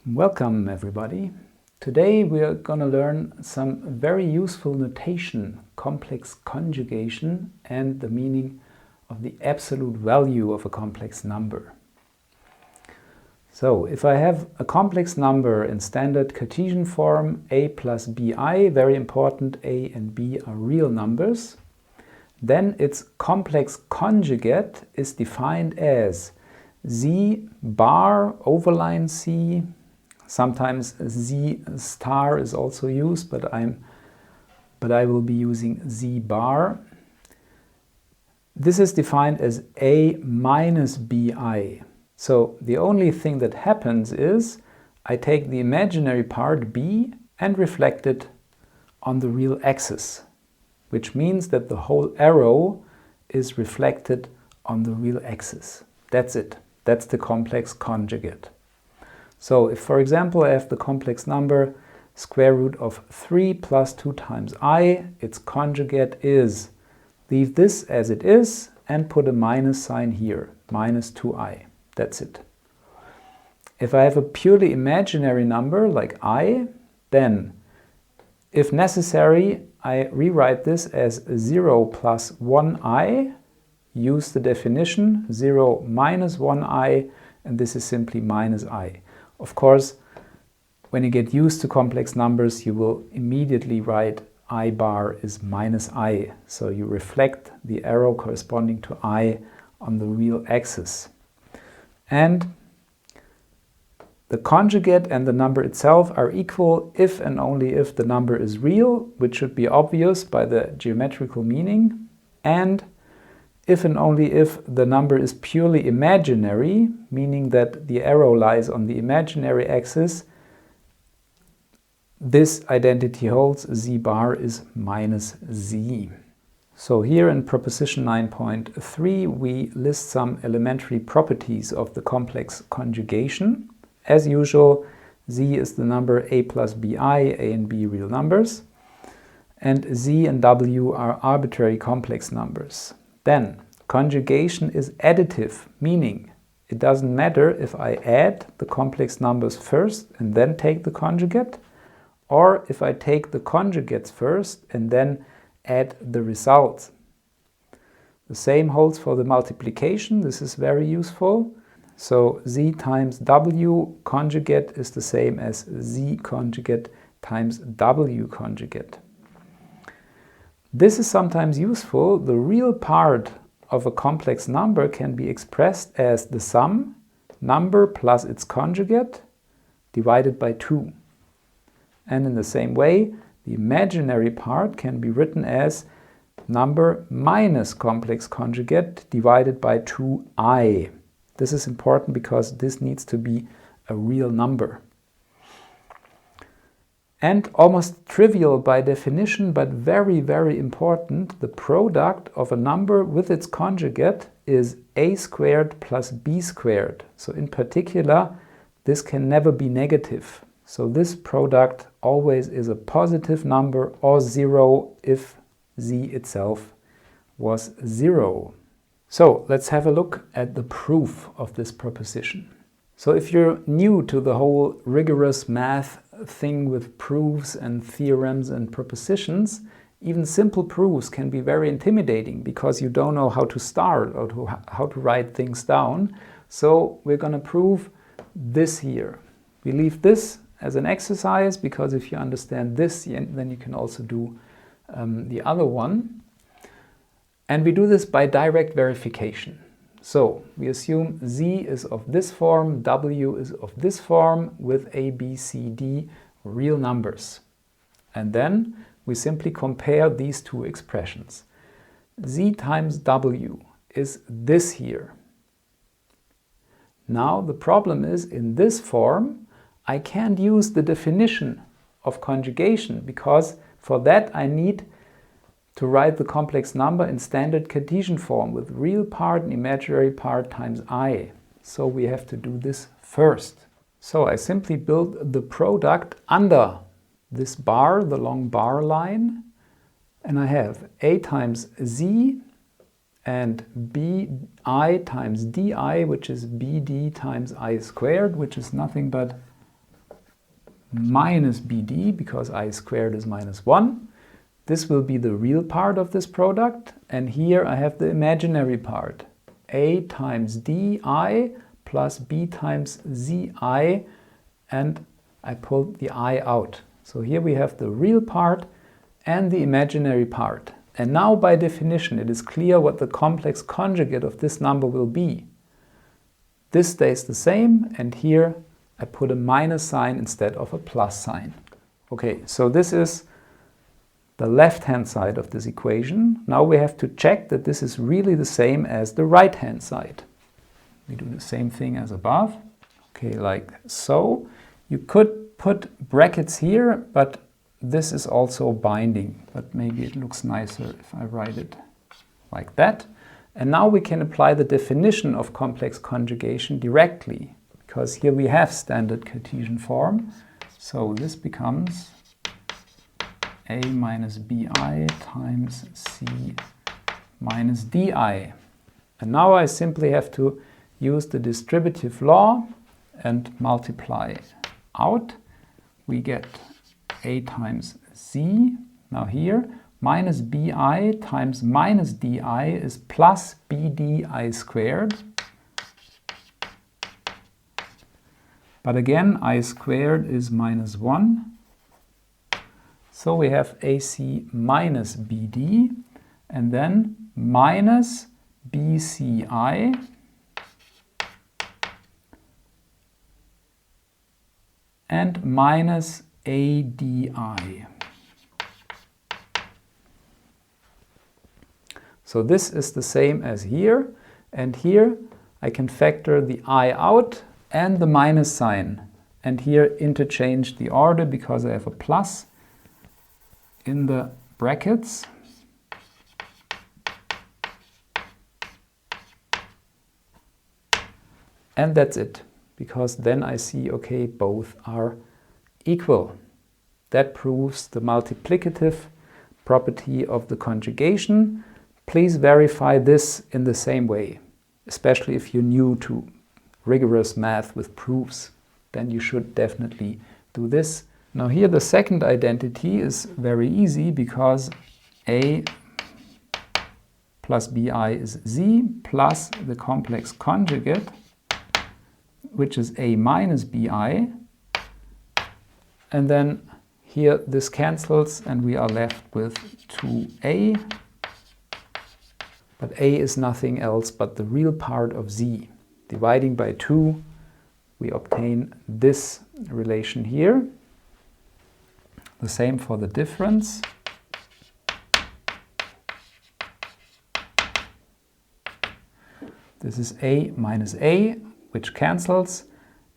Welcome everybody. Today we are going to learn some very useful notation, complex conjugation, and the meaning of the absolute value of a complex number. So if I have a complex number in standard Cartesian form, a plus bi, very important, a and b are real numbers, then its complex conjugate is defined as z bar overline c. Sometimes z star is also used, but I will be using z bar. This is defined as a minus bi. So the only thing that happens is I take the imaginary part b and reflect it on the real axis, which means that the whole arrow is reflected on the real axis. That's it. That's the complex conjugate. So if, for example, I have the complex number square root of 3 plus 2 times I, its conjugate is, leave this as it is and put a minus sign here, minus 2i. That's it. If I have a purely imaginary number like I, then, if necessary, I rewrite this as 0 plus 1i, use the definition, 0 minus 1i, and this is simply minus I. Of course, when you get used to complex numbers, you will immediately write I bar is minus I. So you reflect the arrow corresponding to I on the real axis. And the conjugate and the number itself are equal if and only if the number is real, which should be obvious by the geometrical meaning, and if and only if the number is purely imaginary, meaning that the arrow lies on the imaginary axis, this identity holds, z bar is minus z. So here in proposition 9.3 we list some elementary properties of the complex conjugation. As usual, z is the number a plus bi, a and b real numbers, and z and w are arbitrary complex numbers. Then, conjugation is additive, meaning it doesn't matter if I add the complex numbers first and then take the conjugate, or if I take the conjugates first and then add the result. The same holds for the multiplication. This is very useful. So z times w conjugate is the same as z conjugate times w conjugate. This is sometimes useful. The real part of a complex number can be expressed as the sum, number plus its conjugate, divided by 2. And in the same way, the imaginary part can be written as number minus complex conjugate divided by 2i. This is important because this needs to be a real number. And almost trivial by definition, but very, very important, the product of a number with its conjugate is a squared plus b squared. So in particular, this can never be negative. So this product always is a positive number or 0 if z itself was 0. So let's have a look at the proof of this proposition. So if you're new to the whole rigorous math thing with proofs and theorems and propositions, even simple proofs can be very intimidating because you don't know how to start or how to write things down. So we're going to prove this here. We leave this as an exercise because if you understand this, then you can also do the other one. And we do this by direct verification. So we assume z is of this form, w is of this form with a, b, c, d real numbers. And then we simply compare these two expressions. Z times w is this here. Now the problem is in this form I can't use the definition of conjugation because for that I need to write the complex number in standard Cartesian form with real part and imaginary part times I. So we have to do this first. So I simply build the product under this bar, the long bar line, and I have a times z and bi times di, which is bd times I squared, which is nothing but minus BD, because I squared is minus 1. This will be the real part of this product, and here I have the imaginary part. A times DI plus B times ZI, and I pulled the I out. So here we have the real part and the imaginary part. And now by definition it is clear what the complex conjugate of this number will be. This stays the same, and here I put a minus sign instead of a plus sign. Okay, so this is the left-hand side of this equation. Now we have to check that this is really the same as the right-hand side. We do the same thing as above. Okay, like so. You could put brackets here, but this is also binding. But maybe it looks nicer if I write it like that. And now we can apply the definition of complex conjugation directly, because here we have standard Cartesian form. So this becomes A minus BI times C minus DI. And now I simply have to use the distributive law and multiply out. We get A times Z. Now here, minus BI times minus DI is plus BDI squared. But again, I squared is minus 1. So we have AC minus BD, and then minus BCI and minus ADI. So this is the same as here, and here I can factor the I out and the minus sign, and here interchange the order because I have a plus in the brackets. And that's it, because then I see, okay, both are equal. That proves the multiplicative property of the conjugation. Please verify this in the same way, especially if you're new to rigorous math with proofs, then you should definitely do this. Now here the second identity is very easy, because A plus BI is Z plus the complex conjugate, which is A minus BI. And then here this cancels and we are left with 2A. But A is nothing else but the real part of Z. Dividing by 2, we obtain this relation here. The same for the difference. This is A minus A, which cancels,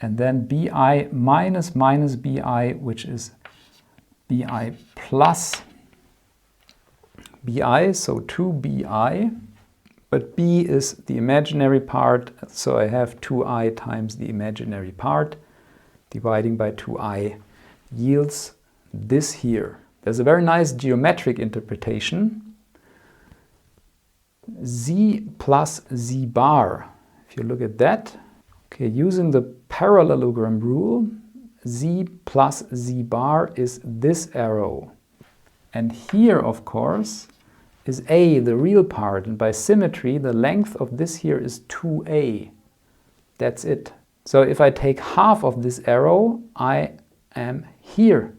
and then BI minus minus BI, which is BI plus BI, so 2BI. But B is the imaginary part, so I have 2I times the imaginary part. Dividing by 2I yields this here. There's a very nice geometric interpretation. Z plus Z bar. If you look at that, okay, using the parallelogram rule, Z plus Z bar is this arrow. And here, of course, is A, the real part, and by symmetry the length of this here is 2A. That's it. So if I take half of this arrow, I am here.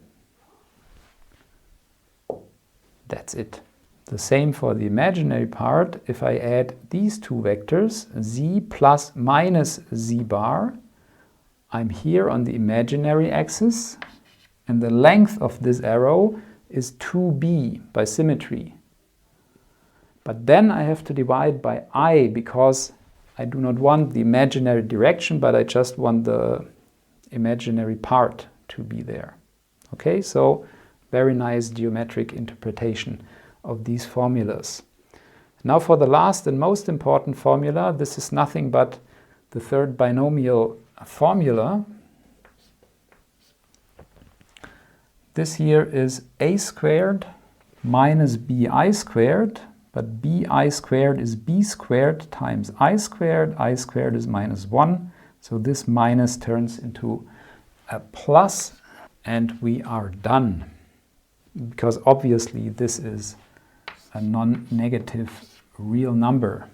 That's it. The same for the imaginary part. If I add these two vectors, Z plus minus Z bar, I'm here on the imaginary axis, and the length of this arrow is 2B by symmetry. But then I have to divide by I, because I do not want the imaginary direction, but I just want the imaginary part to be there. Okay, so very nice geometric interpretation of these formulas. Now for the last and most important formula, this is nothing but the third binomial formula. This here is A squared minus BI squared, but BI squared is B squared times I squared is minus 1, so this minus turns into a plus, and we are done. Because obviously this is a non-negative real number.